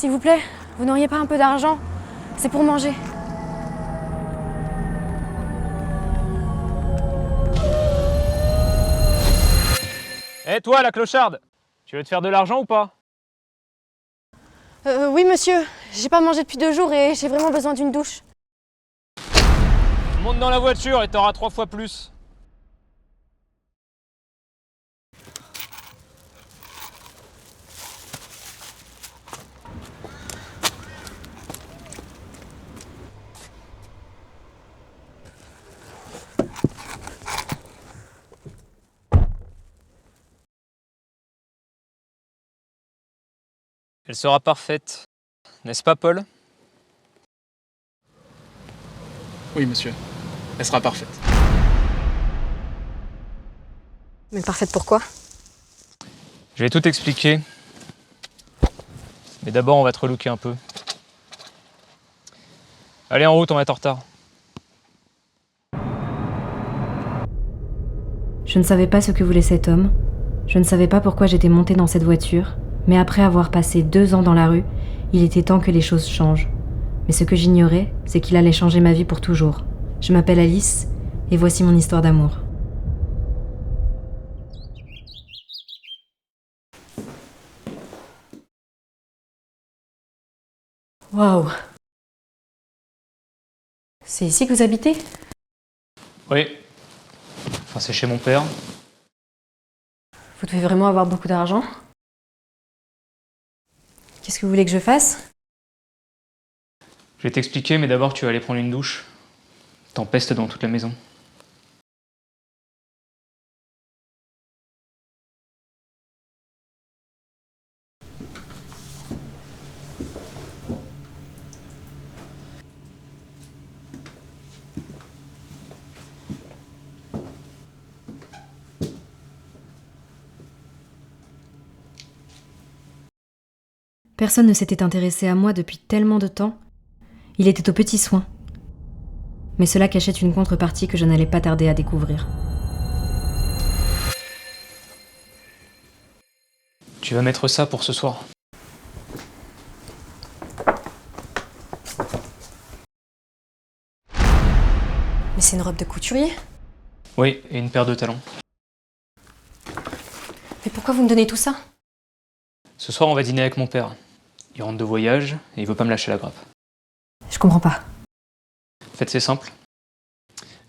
S'il vous plaît, vous n'auriez pas un peu d'argent? C'est pour manger. Eh toi, la clocharde! Tu veux te faire de l'argent ou pas? Oui, monsieur. J'ai pas mangé depuis 2 jours et j'ai vraiment besoin d'une douche. Monte dans la voiture et t'auras 3 fois plus. Elle sera parfaite, n'est-ce pas, Paul? Oui, monsieur. Elle sera parfaite. Mais parfaite pourquoi? Je vais tout expliquer. Mais d'abord, on va te relooker un peu. Allez, en route, on va être en retard. Je ne savais pas ce que voulait cet homme. Je ne savais pas pourquoi j'étais montée dans cette voiture. Mais après avoir passé 2 ans dans la rue, il était temps que les choses changent. Mais ce que j'ignorais, c'est qu'il allait changer ma vie pour toujours. Je m'appelle Alice, et voici mon histoire d'amour. Waouh! C'est ici que vous habitez? Oui. Enfin, c'est chez mon père. Vous devez vraiment avoir beaucoup d'argent. Qu'est-ce que vous voulez que je fasse? Je vais t'expliquer, mais d'abord, tu vas aller prendre une douche. T'empestes dans toute la maison. Personne ne s'était intéressé à moi depuis tellement de temps. Il était aux petits soins. Mais cela cachait une contrepartie que je n'allais pas tarder à découvrir. Tu vas mettre ça pour ce soir. Mais c'est une robe de couturier. Oui, et une paire de talons. Mais pourquoi vous me donnez tout ça? Ce soir, on va dîner avec mon père. Il rentre de voyage et il veut pas me lâcher la grappe. Je comprends pas. En fait, c'est simple.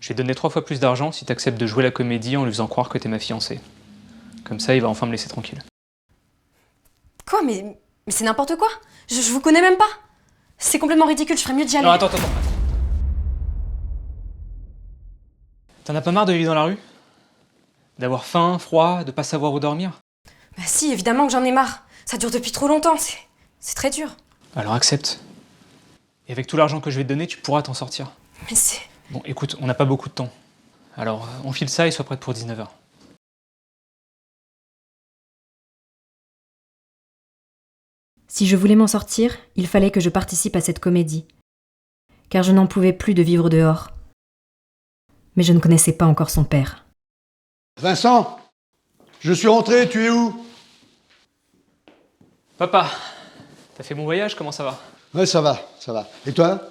Je vais te donner 3 fois plus d'argent si t'acceptes de jouer la comédie en lui faisant croire que t'es ma fiancée. Comme ça, il va enfin me laisser tranquille. Quoi? Mais c'est n'importe quoi. Je vous connais même pas. C'est complètement ridicule, je ferais mieux d'y aller. Non, attends. T'en as pas marre de vivre dans la rue? D'avoir faim, froid, de pas savoir où dormir? Bah si, évidemment que j'en ai marre. Ça dure depuis trop longtemps, c'est très dur. Alors accepte. Et avec tout l'argent que je vais te donner, tu pourras t'en sortir. Mais c'est... Bon, écoute, on n'a pas beaucoup de temps. Alors, enfile ça et sois prête pour 19h. Si je voulais m'en sortir, il fallait que je participe à cette comédie. Car je n'en pouvais plus de vivre dehors. Mais je ne connaissais pas encore son père. Vincent, je suis rentré, tu es où? Papa, t'as fait mon voyage, comment ça va? Ouais, ça va. Et toi?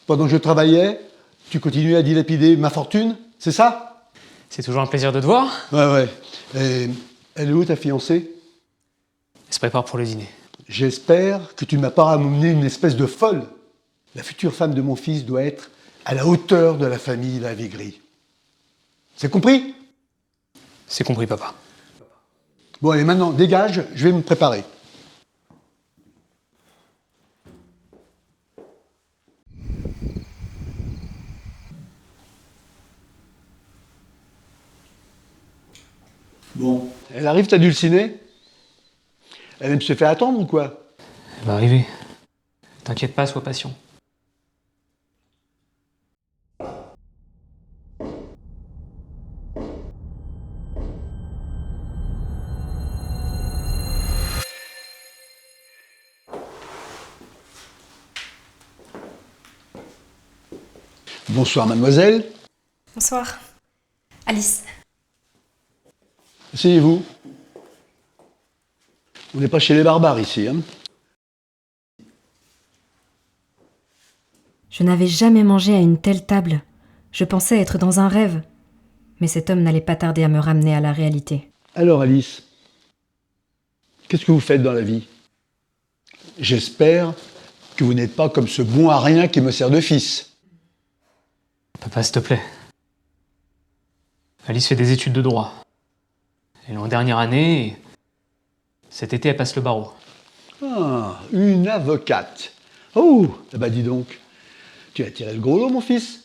Pendant que je travaillais, tu continuais à dilapider ma fortune, c'est ça? C'est toujours un plaisir de te voir. Ouais. Et elle est où ta fiancée? Elle se prépare pour le dîner. J'espère que tu ne m'as pas ramené une espèce de folle. La future femme de mon fils doit être à la hauteur de la famille Lavigry. C'est compris? C'est compris, papa. Bon, allez, maintenant, dégage, je vais me préparer. Bon, elle arrive ta dulcinée? Elle aime se faire attendre ou quoi? Elle va arriver. T'inquiète pas, sois patient. Bonsoir, mademoiselle. Bonsoir. Alice. Asseyez-vous. On n'est pas chez les barbares ici, hein? Je n'avais jamais mangé à une telle table. Je pensais être dans un rêve. Mais cet homme n'allait pas tarder à me ramener à la réalité. Alors Alice, qu'est-ce que vous faites dans la vie? J'espère que vous n'êtes pas comme ce bon à rien qui me sert de fils. Papa, s'il te plaît. Alice fait des études de droit. Elle est en dernière année et cet été, elle passe le barreau. Ah, une avocate. Oh, eh ben dis donc, tu as tiré le gros lot, mon fils.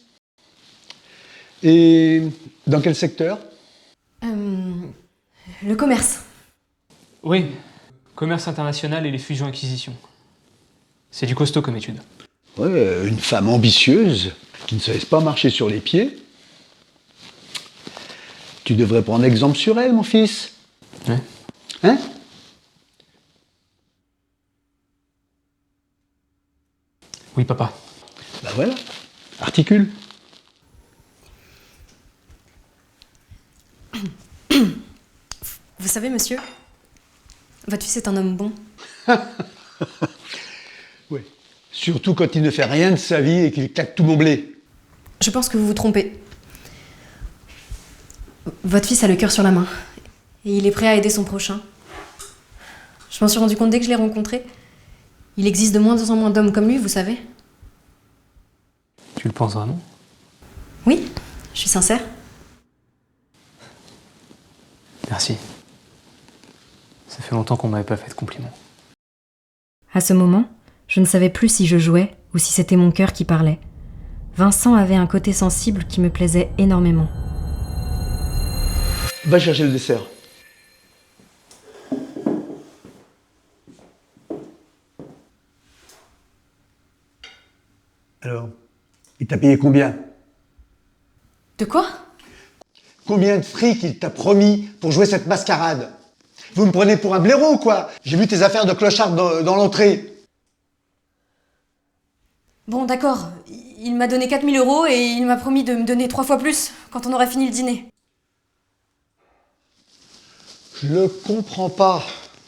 Et dans quel secteur? Le commerce. Oui, commerce international et les fusions-acquisitions. C'est du costaud comme étude. Ouais, une femme ambitieuse qui ne se laisse pas marcher sur les pieds. Tu devrais prendre exemple sur elle, mon fils. Ouais. Hein? Oui, papa. Ben voilà, articule. Vous savez, monsieur, votre fils est un homme bon. Oui. Surtout quand il ne fait rien de sa vie et qu'il claque tout mon blé. Je pense que vous vous trompez. Votre fils a le cœur sur la main. Et il est prêt à aider son prochain. Je m'en suis rendu compte dès que je l'ai rencontré. Il existe de moins en moins d'hommes comme lui, vous savez. Tu le penses vraiment? Oui, je suis sincère. Merci. Ça fait longtemps qu'on m'avait pas fait de compliments. À ce moment, je ne savais plus si je jouais ou si c'était mon cœur qui parlait. Vincent avait un côté sensible qui me plaisait énormément. Va chercher le dessert. Alors, il t'a payé combien? De quoi? Combien de fric il t'a promis pour jouer cette mascarade? Vous me prenez pour un blaireau ou quoi? J'ai vu tes affaires de clochard dans l'entrée. Bon, d'accord. Il m'a donné 4000 € et il m'a promis de me donner 3 fois plus quand on aurait fini le dîner. Je le comprends pas.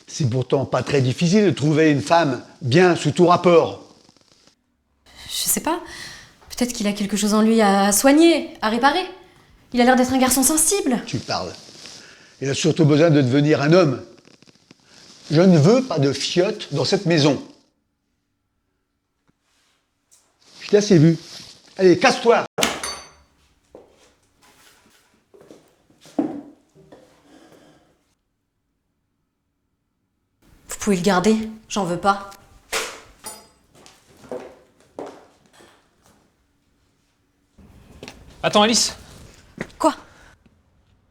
C'est pourtant pas très difficile de trouver une femme bien sous tout rapport. Je sais pas. Peut-être qu'il a quelque chose en lui à soigner, à réparer. Il a l'air d'être un garçon sensible. Tu parles. Il a surtout besoin de devenir un homme. Je ne veux pas de fiotte dans cette maison. Je t'ai assez vu. Allez, casse-toi! Vous pouvez le garder, j'en veux pas. Attends, Alice! Quoi?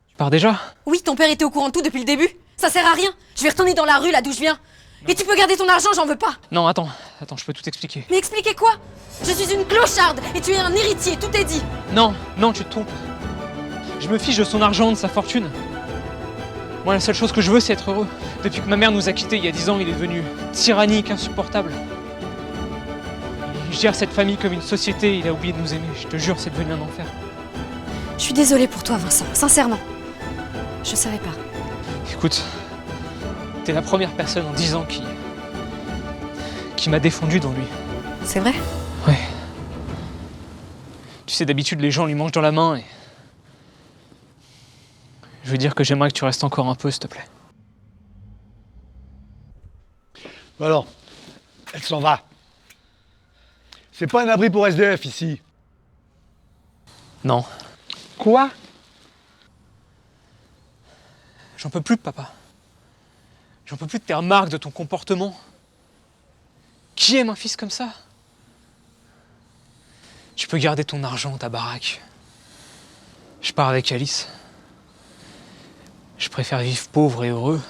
Tu pars déjà? Oui, ton père était au courant de tout depuis le début. Ça sert à rien. Je vais retourner dans la rue, là d'où je viens. Et tu peux garder ton argent, j'en veux pas. Non, attends, je peux tout expliquer. Mais expliquez quoi? Je suis une clocharde et tu es un héritier, tout est dit. Non, tu te trompes. Je me fiche de son argent, de sa fortune. Moi, la seule chose que je veux, c'est être heureux. Depuis que ma mère nous a quittés il y a 10 ans, il est devenu tyrannique, insupportable. Il gère cette famille comme une société, il a oublié de nous aimer. Je te jure, c'est devenu un enfer. Je suis désolée pour toi, Vincent, sincèrement. Je savais pas. Écoute, t'es la première personne en 10 ans qui m'a défendu dans lui. C'est vrai? Ouais. Tu sais, d'habitude, les gens lui mangent dans la main et... Je veux dire que j'aimerais que tu restes encore un peu, s'il te plaît. Alors, elle s'en va. C'est pas un abri pour SDF ici. Non. Quoi? J'en peux plus, papa. J'en peux plus de tes remarques, de ton comportement. Qui aime un fils comme ça? Tu peux garder ton argent, ta baraque. Je pars avec Alice. Je préfère vivre pauvre et heureux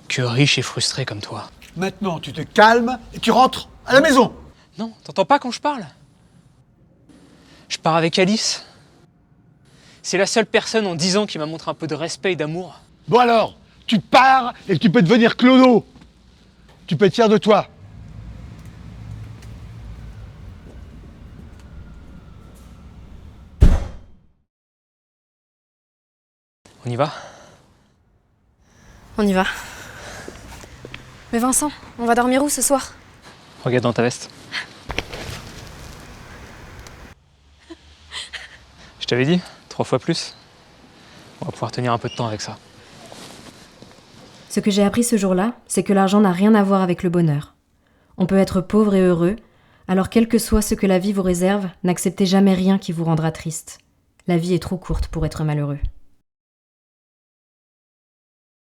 que riche et frustré comme toi. Maintenant, tu te calmes et tu rentres à la maison. Non, t'entends pas quand je parle? Je pars avec Alice. C'est la seule personne en 10 ans qui m'a montré un peu de respect et d'amour. Bon alors, tu pars et tu peux devenir clodo. Tu peux être fier de toi. On y va? On y va. Mais Vincent, on va dormir où ce soir? Regarde dans ta veste. Je t'avais dit, 3 fois plus. On va pouvoir tenir un peu de temps avec ça. Ce que j'ai appris ce jour-là, c'est que l'argent n'a rien à voir avec le bonheur. On peut être pauvre et heureux, alors quel que soit ce que la vie vous réserve, n'acceptez jamais rien qui vous rendra triste. La vie est trop courte pour être malheureux.